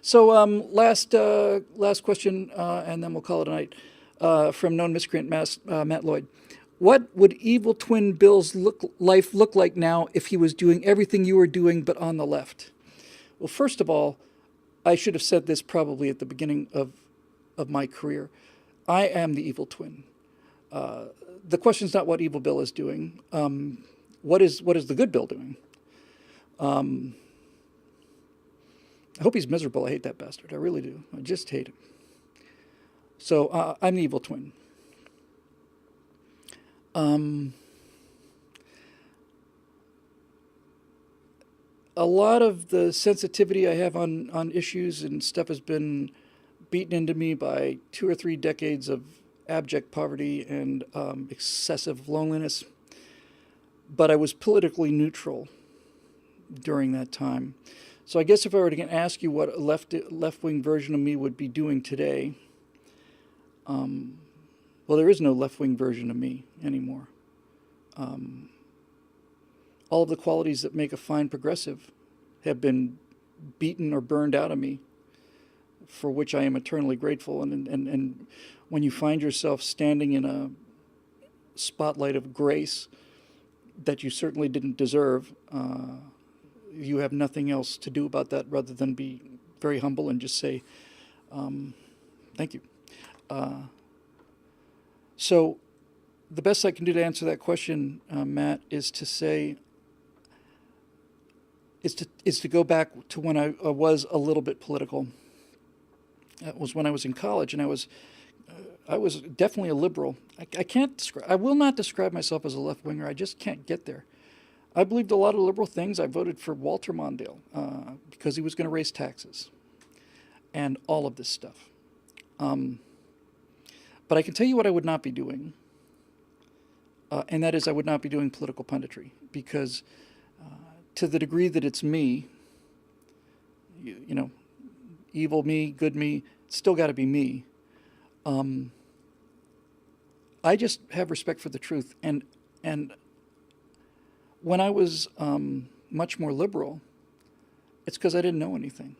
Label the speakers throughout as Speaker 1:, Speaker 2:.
Speaker 1: So last question, and then we'll call it a night. From known miscreant Matt Lloyd. What would evil twin Bill's life look like now if he was doing everything you were doing but on the left? Well, first of all, I should have said this probably at the beginning of my career. I am the evil twin. The question is not what evil Bill is doing. What is the good Bill doing? I hope he's miserable. I hate that bastard. I really do. I just hate him. So I'm the evil twin. A lot of the sensitivity I have on issues and stuff has been beaten into me by 2 or 3 decades of abject poverty and excessive loneliness. But I was politically neutral during that time. So I guess if I were to ask you what a left-wing version of me would be doing today, well, there is no left-wing version of me anymore. All of the qualities that make a fine progressive have been beaten or burned out of me, for which I am eternally grateful. And when you find yourself standing in a spotlight of grace that you certainly didn't deserve, you have nothing else to do about that rather than be very humble and just say, thank you. So the best I can do to answer that question, Matt, is to say, is to go back to when I was a little bit political. That was when I was in college, and I was definitely a liberal. I will not describe myself as a left winger. I just can't get there. I believed a lot of liberal things. I voted for Walter Mondale because he was going to raise taxes and all of this stuff. But I can tell you what I would not be doing, and that is I would not be doing political punditry, because to the degree that it's me, you know, evil me, good me, it's still got to be me. I just have respect for the truth, and when I was much more liberal, it's because I didn't know anything.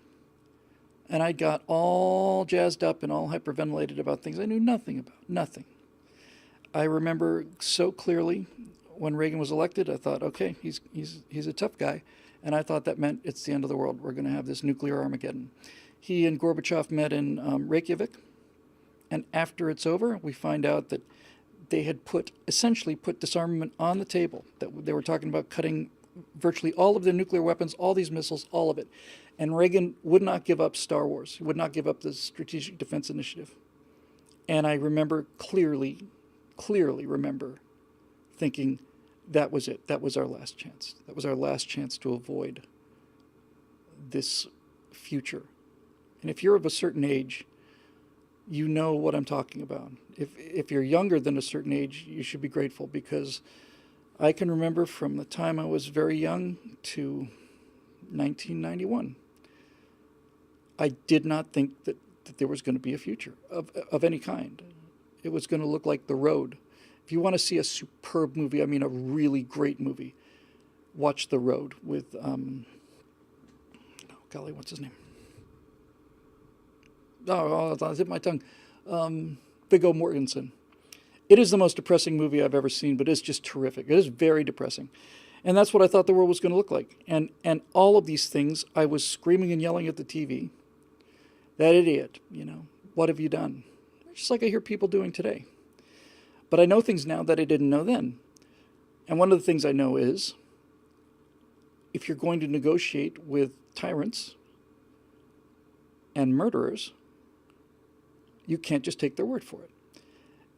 Speaker 1: And I got all jazzed up and all hyperventilated about things I knew nothing about. Nothing. I remember so clearly when Reagan was elected, I thought, okay, he's a tough guy. And I thought that meant it's the end of the world. We're going to have this nuclear Armageddon. He and Gorbachev met in Reykjavik. And after it's over, we find out that they had essentially put disarmament on the table, that they were talking about cutting virtually all of the nuclear weapons, all these missiles, all of it. And Reagan would not give up Star Wars. He would not give up the Strategic Defense Initiative. And I remember clearly remember thinking that was it. That was our last chance. That was our last chance to avoid this future. And if you're of a certain age, you know what I'm talking about. If you're younger than a certain age, you should be grateful, because I can remember from the time I was very young to 1991, I did not think that there was going to be a future of any kind. It was going to look like The Road. If you want to see a superb movie, I mean a really great movie, watch The Road with, oh golly, what's his name? Oh, I hit my tongue. Viggo Mortensen. It is the most depressing movie I've ever seen, but it's just terrific. It is very depressing. And that's what I thought the world was going to look like. And all of these things, I was screaming and yelling at the TV. That idiot, what have you done? Just like I hear people doing today. But I know things now that I didn't know then. And one of the things I know is, if you're going to negotiate with tyrants and murderers, you can't just take their word for it.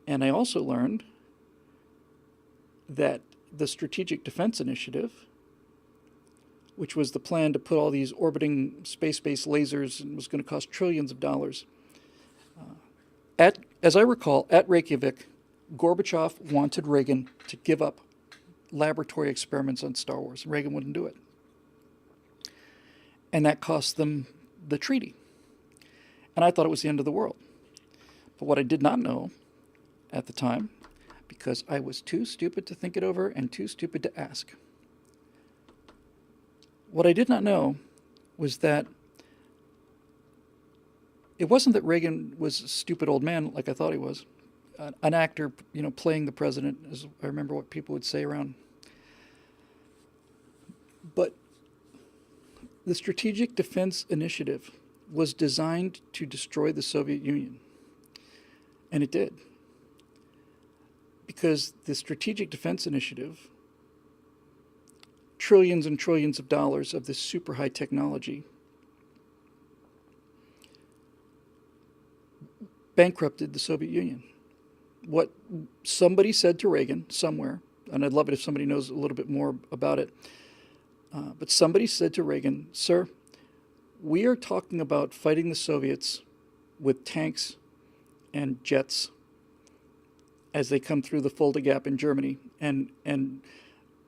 Speaker 1: And I also learned that the Strategic Defense Initiative, which was the plan to put all these orbiting space-based lasers and was going to cost trillions of dollars, as I recall, at Reykjavik, Gorbachev wanted Reagan to give up laboratory experiments on Star Wars, and Reagan wouldn't do it. And that cost them the treaty. And I thought it was the end of the world. But what I did not know at the time, because I was too stupid to think it over and too stupid to ask, what I did not know was that it wasn't that Reagan was a stupid old man like I thought he was, an actor, playing the president, as I remember what people would say around. But the Strategic Defense Initiative was designed to destroy the Soviet Union. And it did. Because the Strategic Defense Initiative, trillions and trillions of dollars of this super high technology, bankrupted the Soviet Union. What somebody said to Reagan somewhere, and I'd love it if somebody knows a little bit more about it, but somebody said to Reagan, "Sir, we are talking about fighting the Soviets with tanks and jets as they come through the Fulda Gap in Germany, and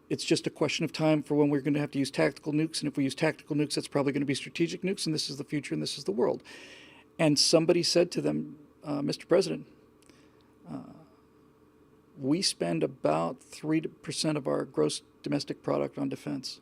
Speaker 1: it's just a question of time for when we're going to have to use tactical nukes, and if we use tactical nukes, that's probably going to be strategic nukes, and this is the future, and this is the world." And somebody said to them, "Mr. President, we spend about 3% of our gross domestic product on defense.